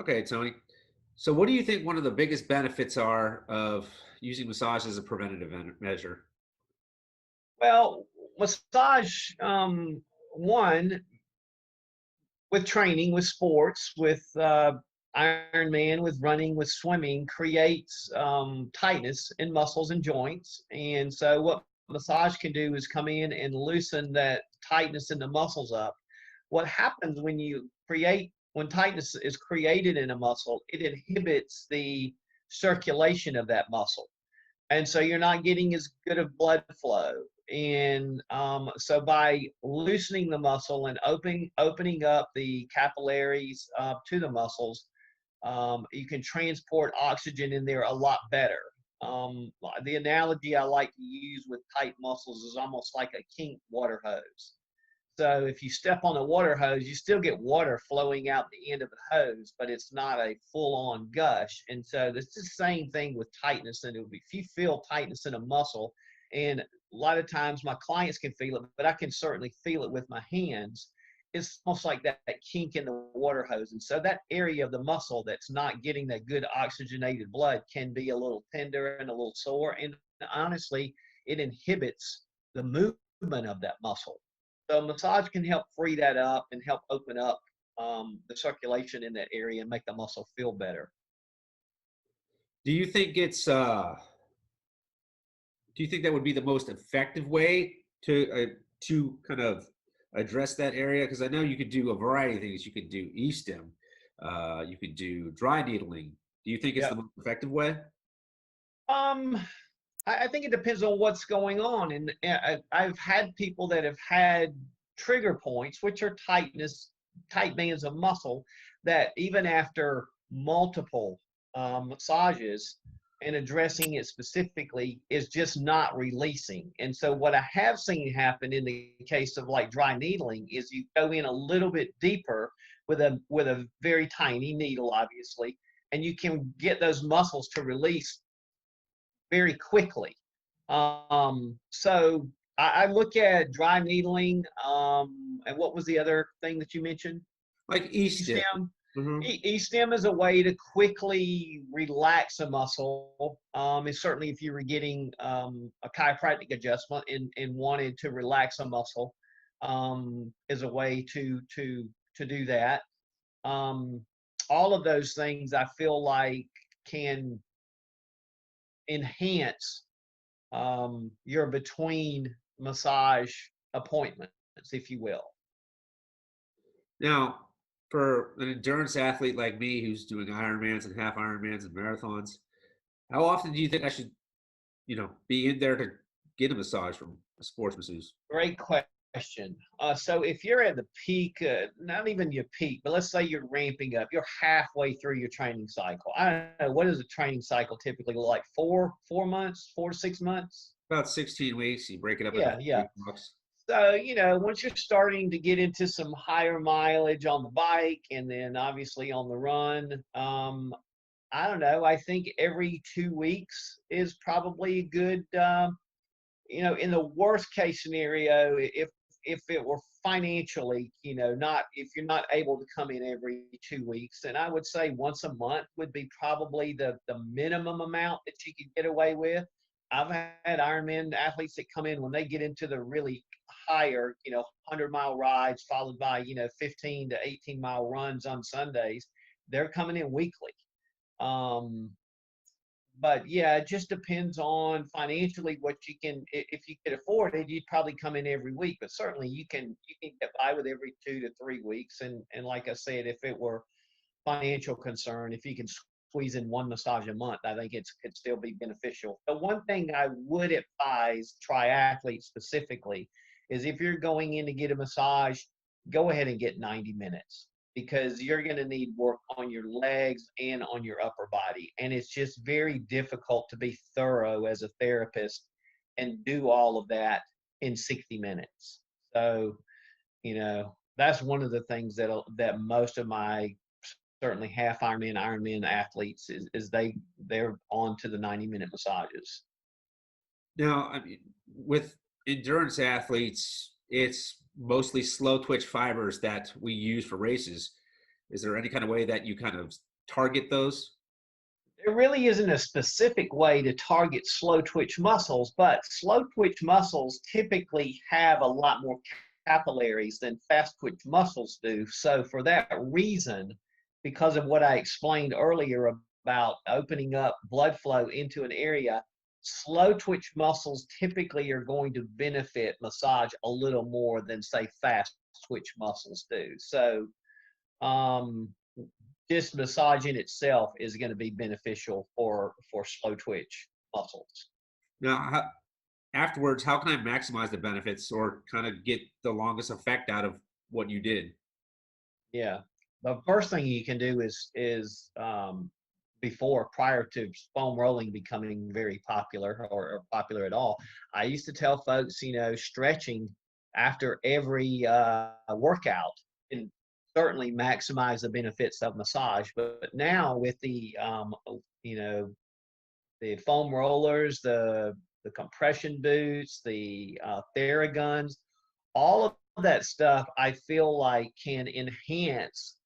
Okay, Tony. So, what do you think one of the biggest benefits are of using massage as a preventative measure? Well, massage, one, with training, with sports, with Ironman, with running, with swimming, creates tightness in muscles and joints. And so, what massage can do is come in and loosen that tightness in the muscles up. What happens when tightness is created in a muscle, it inhibits the circulation of that muscle, and so you're not getting as good of blood flow. And so by loosening the muscle and opening up the capillaries to the muscles, you can transport oxygen in there a lot better. The analogy I like to use with tight muscles is almost like a kinked water hose. So if you step on a water hose, you still get water flowing out the end of the hose, but it's not a full-on gush. And so it's the same thing with tightness. And if you feel tightness in a muscle, and a lot of times my clients can feel it, but I can certainly feel it with my hands. It's almost like that kink in the water hose. And so that area of the muscle that's not getting that good oxygenated blood can be a little tender and a little sore. And honestly, it inhibits the movement of that muscle. So massage can help free that up and help open up the circulation in that area and make the muscle feel better. Do you think do you think that would be the most effective way to kind of address that area? Because I know you could do a variety of things. You could do e-stim, you could do dry needling. Do you think it's the Yep. most effective way? Um, I think it depends on what's going on. And I've had people that have had trigger points, which are tight bands of muscle, that even after multiple massages and addressing it specifically is just not releasing. And so what I have seen happen in the case of like dry needling is you go in a little bit deeper with a very tiny needle, obviously, and you can get those muscles to release very quickly. So I look at dry needling. And what was the other thing that you mentioned? Like e-stim. E-stim. Hmm. E-stim is a way to quickly relax a muscle. And certainly if you were getting a chiropractic adjustment and wanted to relax a muscle, is a way to do that. Um, all of those things I feel like can enhance your between massage appointments, if you will. Now, for an endurance athlete like me who's doing Ironmans and half Ironmans and marathons, how often do you think I should, be in there to get a massage from a sports masseuse? Great question. So if you're at the peak, not even your peak, but let's say you're ramping up, you're halfway through your training cycle. I don't know, what does a training cycle typically look like? 4 months, 4 to 6 months? About 16 weeks. You break it up into Yeah, yeah. 3 blocks. So, once you're starting to get into some higher mileage on the bike and then obviously on the run, I don't know. I think every 2 weeks is probably good. In the worst case scenario, if it were financially, not if you're not able to come in every 2 weeks, then I would say once a month would be probably the minimum amount that you could get away with. I've had Ironman athletes that come in when they get into the really higher, 100-mile rides followed by, 15 to 18-mile runs on Sundays. They're coming in weekly. Um, but yeah, it just depends on financially what you can. If you could afford it, you'd probably come in every week. But certainly you can get by with every 2 to 3 weeks. And like I said, if it were financial concern, if you can squeeze in one massage a month, I think it could still be beneficial. The one thing I would advise triathletes specifically is if you're going in to get a massage, go ahead and get 90 minutes because you're going to need work on your legs and on your upper body. And it's just very difficult to be thorough as a therapist and do all of that in 60 minutes. So, that's one of the things that most of my certainly half Ironman athletes is they're on to the 90-minute massages. Now, I mean, with endurance athletes, it's mostly slow twitch fibers that we use for races. Is there any kind of way that you kind of target those? There really isn't a specific way to target slow twitch muscles, but slow twitch muscles typically have a lot more capillaries than fast twitch muscles do. So for that reason, because of what I explained earlier about opening up blood flow into an area, slow twitch muscles typically are going to benefit massage a little more than say fast twitch muscles do. So um, just massage in itself is going to be beneficial for slow twitch muscles. Now, afterwards, how can I maximize the benefits or kind of get the longest effect out of what you did? Yeah. The first thing you can do is before prior to foam rolling becoming very popular or popular at all, I used to tell folks, stretching after every workout can certainly maximize the benefits of massage. But now with you know, the foam rollers, the compression boots, the Theraguns, all of that stuff I feel like can enhance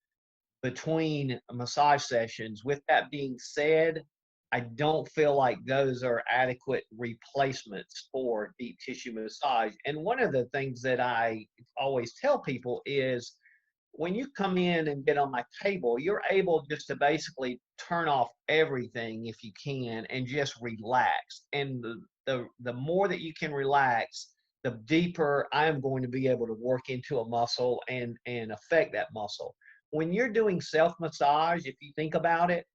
between massage sessions. With that being said, I don't feel like those are adequate replacements for deep tissue massage. And one of the things that I always tell people is when you come in and get on my table, you're able just to basically turn off everything if you can and just relax. And the more that you can relax, the deeper I am going to be able to work into a muscle and affect that muscle. When you're doing self massage, if you think about it,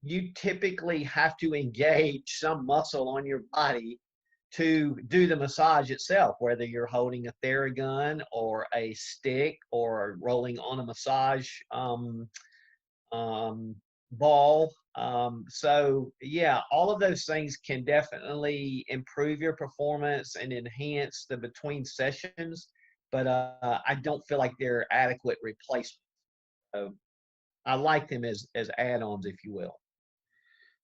you typically have to engage some muscle on your body to do the massage itself, whether you're holding a Theragun or a stick or rolling on a massage um, ball. So yeah, all of those things can definitely improve your performance and enhance the between sessions, but I don't feel like they're adequate replacements. So I like them as add-ons, if you will.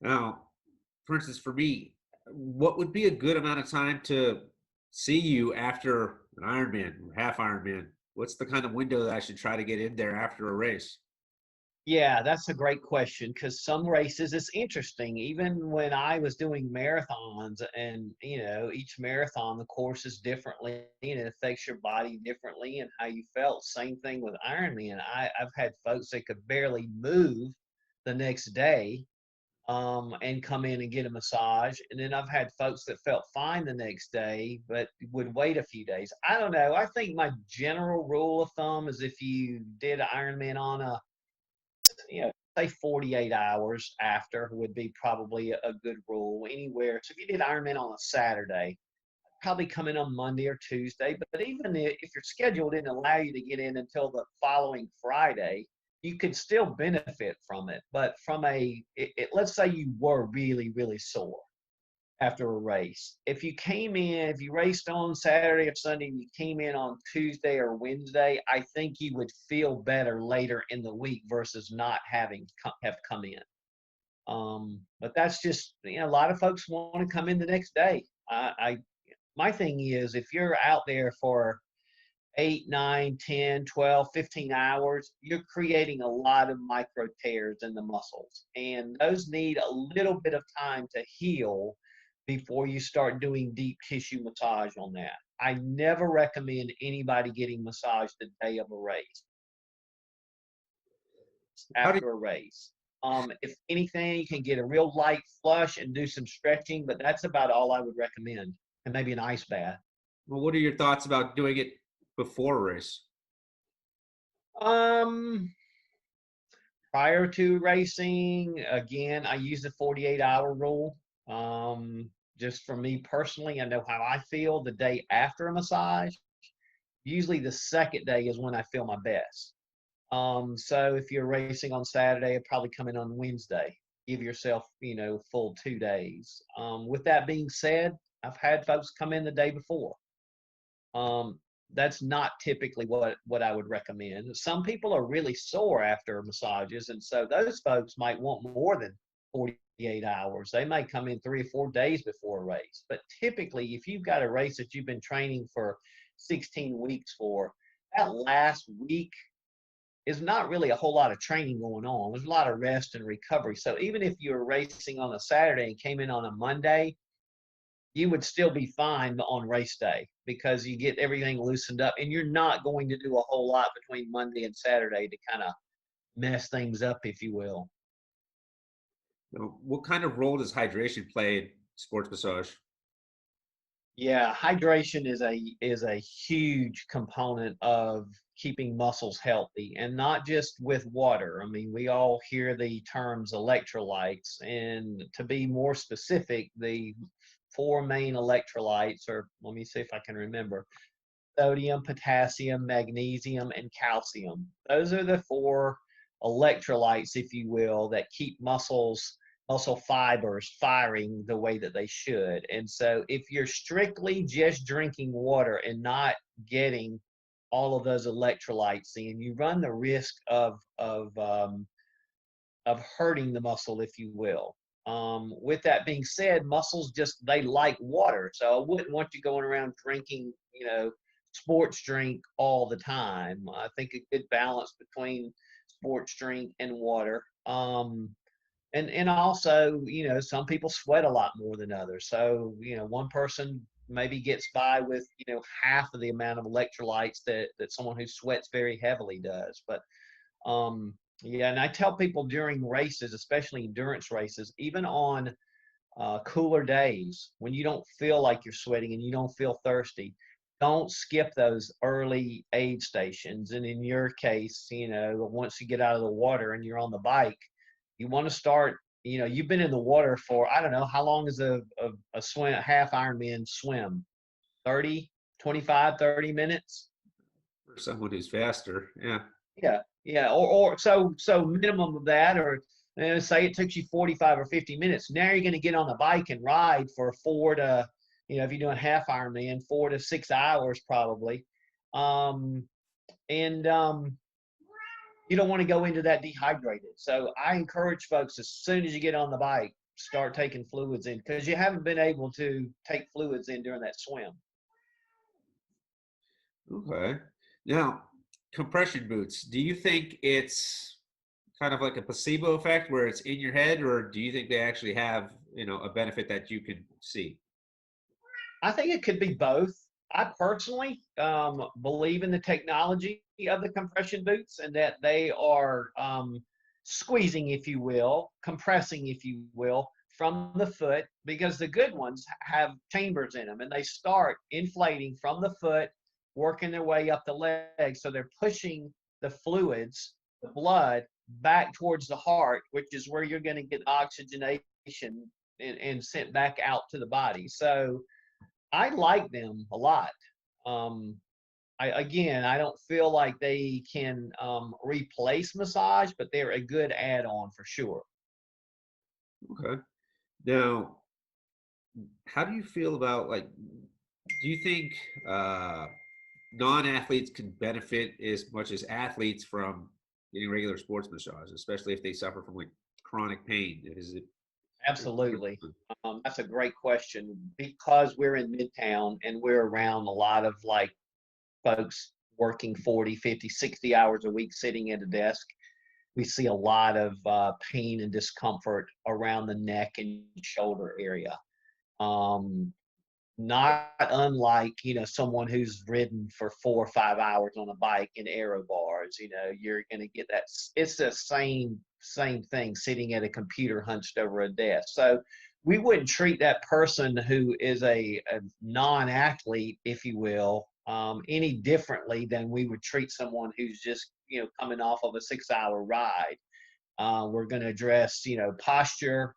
Now, for instance, for me, what would be a good amount of time to see you after an Ironman or half Ironman? What's the kind of window that I should try to get in there after a race? Yeah, that's a great question because some races, it's interesting. Even when I was doing marathons, and each marathon, the course is differently and it affects your body differently and how you felt. Same thing with Ironman. I've had folks that could barely move the next day and come in and get a massage. And then I've had folks that felt fine the next day, but would wait a few days. I don't know. I think my general rule of thumb is if you did Ironman on say 48 hours after would be probably a good rule anywhere. So if you did Ironman on a Saturday, probably come in on Monday or Tuesday. But even if your schedule didn't allow you to get in until the following Friday, you could still benefit from it. But let's say you were really, really sore after a race. If you raced on Saturday or Sunday and you came in on Tuesday or Wednesday, I think you would feel better later in the week versus not have come in. But that's just, a lot of folks want to come in the next day. My thing is if you're out there for 8, 9, 10, 12, 15 hours, you're creating a lot of micro tears in the muscles. And those need a little bit of time to heal before you start doing deep tissue massage on that. I never recommend anybody getting massaged the day of a race, How do after a race. If anything, you can get a real light flush and do some stretching, but that's about all I would recommend. And maybe an ice bath. Well, what are your thoughts about doing it before a race? Um, Prior to racing, again, I use the 48-hour rule. Just for me personally, I know how I feel the day after a massage. Usually the second day is when I feel my best. So if you're racing on Saturday, I'd probably come in on Wednesday. Give yourself, full 2 days. With that being said, I've had folks come in the day before. Um, that's not typically what I would recommend. Some people are really sore after massages, and so those folks might want more than 48 hours. They may come in 3 or 4 days before a race. But typically, if you've got a race that you've been training for 16 weeks for, that last week is not really a whole lot of training going on. There's a lot of rest and recovery. So even if you were racing on a Saturday and came in on a Monday, you would still be fine on race day because you get everything loosened up, and you're not going to do a whole lot between Monday and Saturday to kind of mess things up, if you will. Now, what kind of role does hydration play in sports massage? Yeah, hydration is a huge component of keeping muscles healthy, and not just with water. I mean, we all hear the terms electrolytes, and to be more specific, the four main electrolytes are, let me see if I can remember, sodium, potassium, magnesium, and calcium. Those are the four electrolytes, if you will, that keep muscle fibers firing the way that they should. And so if you're strictly just drinking water and not getting all of those electrolytes in, you run the risk of hurting the muscle, if you will. With that being said, muscles just, they like water. So I wouldn't want you going around drinking, sports drink all the time. I think a good balance between sports drink and water. And also, some people sweat a lot more than others. So, one person maybe gets by with, half of the amount of electrolytes that someone who sweats very heavily does. But yeah, and I tell people during races, especially endurance races, even on cooler days when you don't feel like you're sweating and you don't feel thirsty, don't skip those early aid stations. And in your case, once you get out of the water and you're on the bike, you want to start, you've been in the water for, I don't know, how long is a swim, half Ironman swim? 30, 25, 30 minutes? For someone who's faster, yeah. Yeah, yeah, or so minimum of that, or say it took you 45 or 50 minutes. Now you're going to get on the bike and ride for if you're doing half Ironman, 4 to 6 hours probably, and you don't want to go into that dehydrated. So I encourage folks, as soon as you get on the bike, start taking fluids in, because you haven't been able to take fluids in during that swim. Okay. Now, compression boots, do you think it's kind of like a placebo effect where it's in your head, or do you think they actually have, a benefit that you can see? I think it could be both. I personally believe in the technology of the compression boots, and that they are squeezing, if you will, compressing, if you will, from the foot, because the good ones have chambers in them, and they start inflating from the foot, working their way up the leg. So they're pushing the fluids, the blood, back towards the heart, which is where you're going to get oxygenation and sent back out to the body. So I like them a lot. Um, I don't feel like they can replace massage, but they're a good add-on for sure. Okay. Now, how do you feel about, like, do you think non-athletes can benefit as much as athletes from getting regular sports massage, especially if they suffer from like chronic pain? Is it? Absolutely. That's a great question, because we're in Midtown and we're around a lot of like folks working 40, 50, 60 hours a week sitting at a desk. We see a lot of pain and discomfort around the neck and shoulder area. Not unlike, someone who's ridden for 4 or 5 hours on a bike in aero bars. You're going to get that. It's the same thing sitting at a computer hunched over a desk. So we wouldn't treat that person who is a non-athlete, if you will, any differently than we would treat someone who's just, coming off of a 6-hour ride. We're going to address, posture.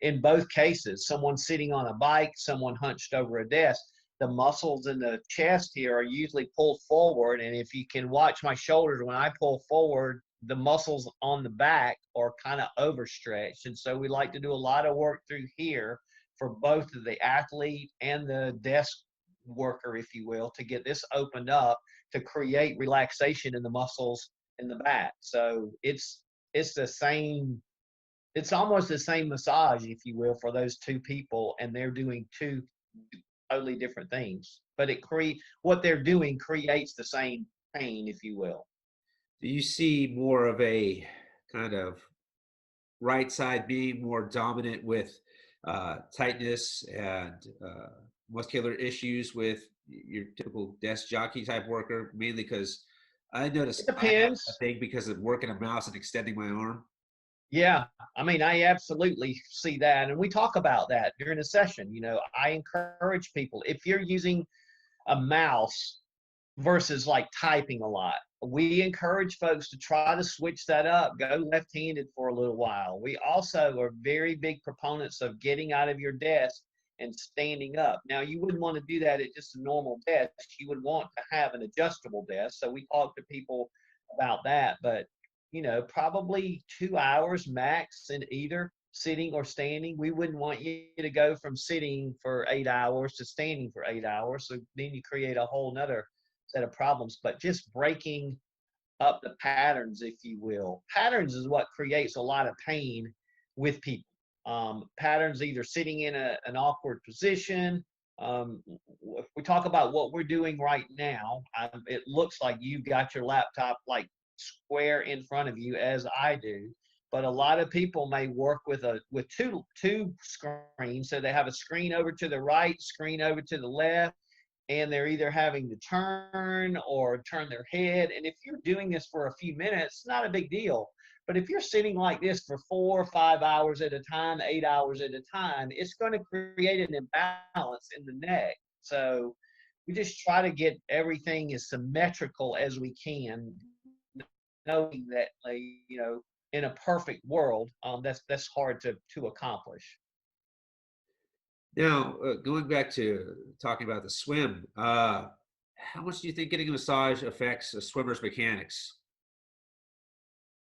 In both cases, someone sitting on a bike, someone hunched over a desk, the muscles in the chest here are usually pulled forward. And if you can watch my shoulders, when I pull forward, the muscles on the back are kind of overstretched. And so we like to do a lot of work through here for both the athlete and the desk worker, if you will, to get this opened up to create relaxation in the muscles in the back. So it's the same, it's almost the same massage, if you will, for those two people, and they're doing two totally different things. But what they're doing creates the same pain, if you will. Do you see more of a kind of right side being more dominant with tightness and muscular issues with your typical desk jockey type worker? Mainly because I It notice I have a depends. thing because of working a mouse and extending my arm. Yeah, I mean, I absolutely see that, and we talk about that during the session. I encourage people, if you're using a mouse versus like typing a lot, we encourage folks to try to switch that up, go left-handed for a little while. We also are very big proponents of getting out of your desk and standing up. Now, you wouldn't want to do that at just a normal desk. You would want to have an adjustable desk. So we talk to people about that, but probably 2 hours max in either sitting or standing. We wouldn't want you to go from sitting for 8 hours to standing for 8 hours. So then you create a whole nother set of problems. But just breaking up the patterns, if you will. Patterns is what creates a lot of pain with people. Patterns either sitting in an awkward position. If we talk about what we're doing right now, it looks like you've got your laptop like square in front of you, as I do. But a lot of people may work with two screens, so they have a screen over to the right, screen over to the left, and they're either having to turn their head. And if you're doing this for a few minutes, it's not a big deal. But if you're sitting like this for 4 or 5 hours at a time, 8 hours at a time, it's going to create an imbalance in the neck. So we just try to get everything as symmetrical as we can, knowing that, in a perfect world, that's hard to accomplish. Now, going back to talking about the swim, how much do you think getting a massage affects a swimmer's mechanics?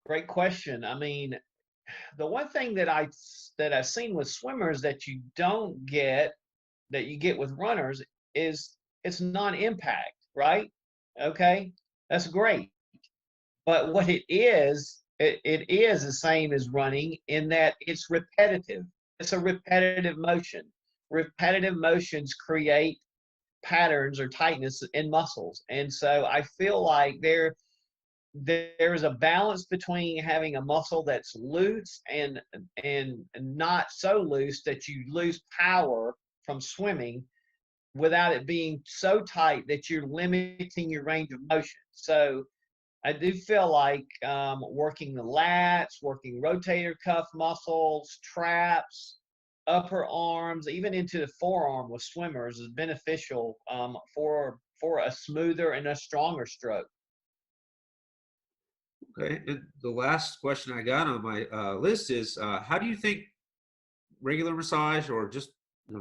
Great question. I mean, the one thing that I've seen with swimmers that you don't get that you get with runners is it's non-impact, right? Okay, that's great. But what it is the same as running in that it's repetitive. It's a repetitive motion. Repetitive motions create patterns or tightness in muscles, and so I feel like there's a balance between having a muscle that's loose and not so loose that you lose power from swimming without it being so tight that you're limiting your range of motion. So I do feel like working the lats, working rotator cuff muscles, traps, upper arms, even into the forearm with swimmers is beneficial for a smoother and a stronger stroke. Okay, and the last question I got on my list is, how do you think regular massage or just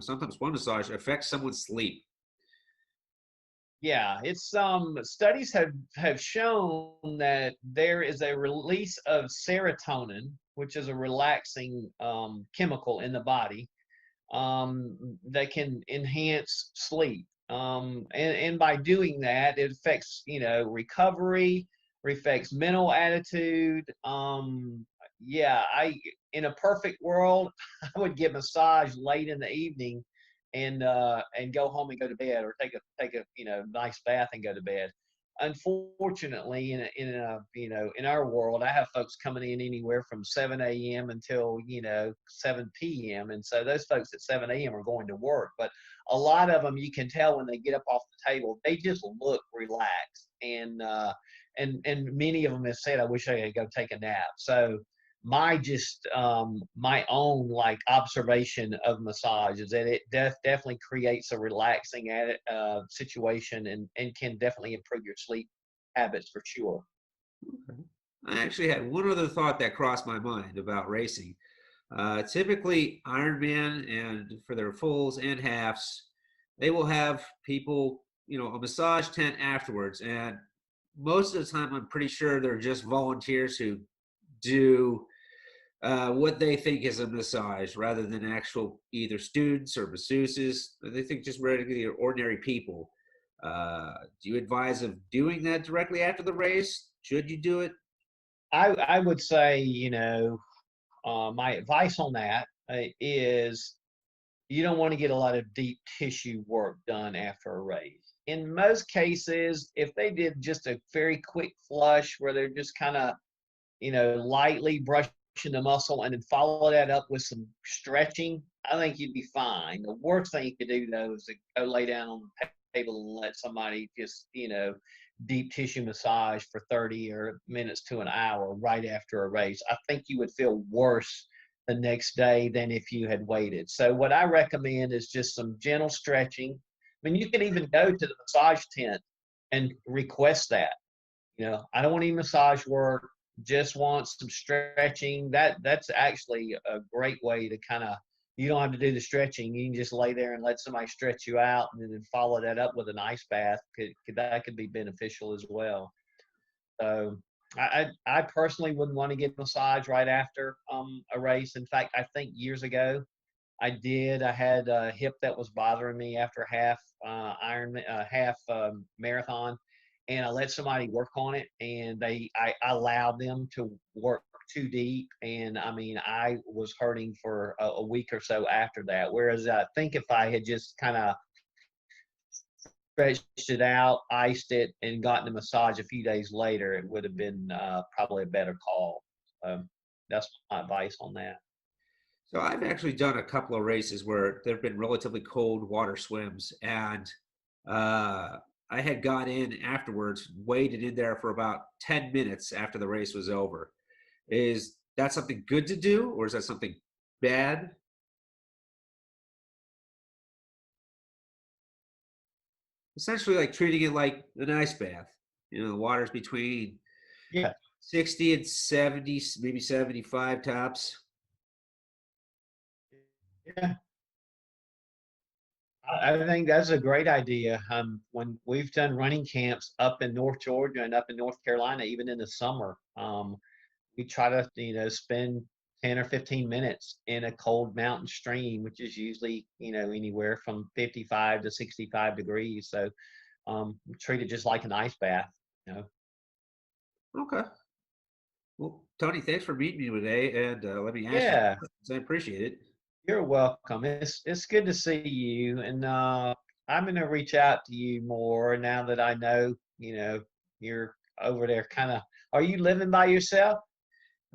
sometimes one massage affects someone's sleep? Yeah, it's studies have shown that there is a release of serotonin, which is a relaxing chemical in the body, that can enhance sleep. And by doing that, it affects, recovery, affects mental attitude. Yeah, in a perfect world, I would get massage late in the evening and go home and go to bed, or take a nice bath and go to bed. Unfortunately, in our world, I have folks coming in anywhere from 7 a.m. until 7 p.m. And so those folks at 7 a.m. are going to work, but a lot of them, you can tell when they get up off the table, they just look relaxed, and many of them have said, "I wish I could go take a nap." So my own like observation of massage is that it definitely creates a relaxing situation, and can definitely improve your sleep habits for sure. Okay. I actually had one other thought that crossed my mind about racing. Typically, Ironman and for their fulls and halves, they will have people, a massage tent afterwards. And most of the time, I'm pretty sure they're just volunteers who do what they think is a massage rather than actual either students or masseuses. They think just regular, ordinary people. Do you advise of doing that directly after the race? Should you do it? I would say, my advice on that is you don't want to get a lot of deep tissue work done after a race. in most cases, if they did just a very quick flush where they're just kind of, lightly brushing the muscle and then follow that up with some stretching, I think you'd be fine. The worst thing you could do though is to go lay down on the table and let somebody just, deep tissue massage for 30 or minutes to an hour right after a race. I think you would feel worse the next day than if you had waited. So what I recommend is just some gentle stretching. I mean, you can even go to the massage tent and request that. I don't want any massage work, just want some stretching. That's actually a great way to kind of, you don't have to do the stretching. You can just lay there and let somebody stretch you out and then follow that up with an ice bath. That could be beneficial as well. So I personally wouldn't want to get a massage right after a race. In fact, I think years ago I did. I had a hip that was bothering me after half marathon, and I let somebody work on it, and I allowed them to work too deep, and I mean I was hurting for a week or so after that. Whereas I think if I had just kind of stretched it out, iced it, and gotten a massage a few days later, it would have been probably a better call. That's my advice on that. So I've actually done a couple of races where there've been relatively cold water swims, and I had got in afterwards, waited in there for about 10 minutes after the race was over. Is that something good to do, or is that something bad? Essentially, like treating it like an ice bath. The water's between Yeah. 60 and 70, maybe 75 tops. Yeah. I think that's a great idea. When we've done running camps up in North Georgia and up in North Carolina, even in the summer, we try to, spend 10 or 15 minutes in a cold mountain stream, which is usually, anywhere from 55 to 65 degrees. So we treat it just like an ice bath, you know. Okay. Well, Tony, thanks for meeting me today, and let me ask you some Yeah, questions. I appreciate it. you're welcome. It's good to see you, and I'm gonna reach out to you more now that I know, you're over there. Kind of, are you living by yourself?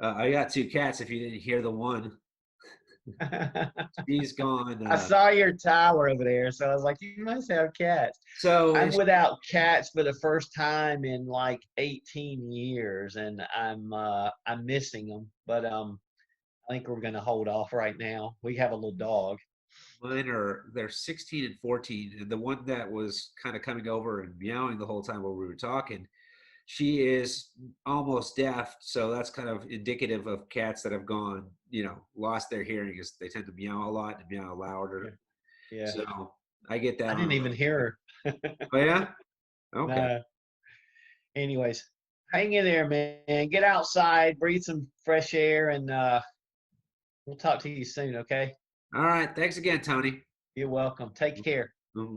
I got two cats. If you didn't hear the one, she's gone. I saw your tower over there, so I was like, you must have cats. So I'm without cats for the first time in like 18 years, and I'm missing them. But I think we're gonna hold off right now. We have a little dog. they're 16 and 14, and the one that was kind of coming over and meowing the whole time while we were talking, she is almost deaf. So that's kind of indicative of cats that have gone, lost their hearing. Is they tend to meow a lot and meow Yeah. louder. Yeah. So I get I that didn't on. even hear her. Oh yeah. Okay. No. Anyways, hang in there, man. Get outside, breathe some fresh air, and we'll talk to you soon, okay? All right. Thanks again, Tony. You're welcome. Take care.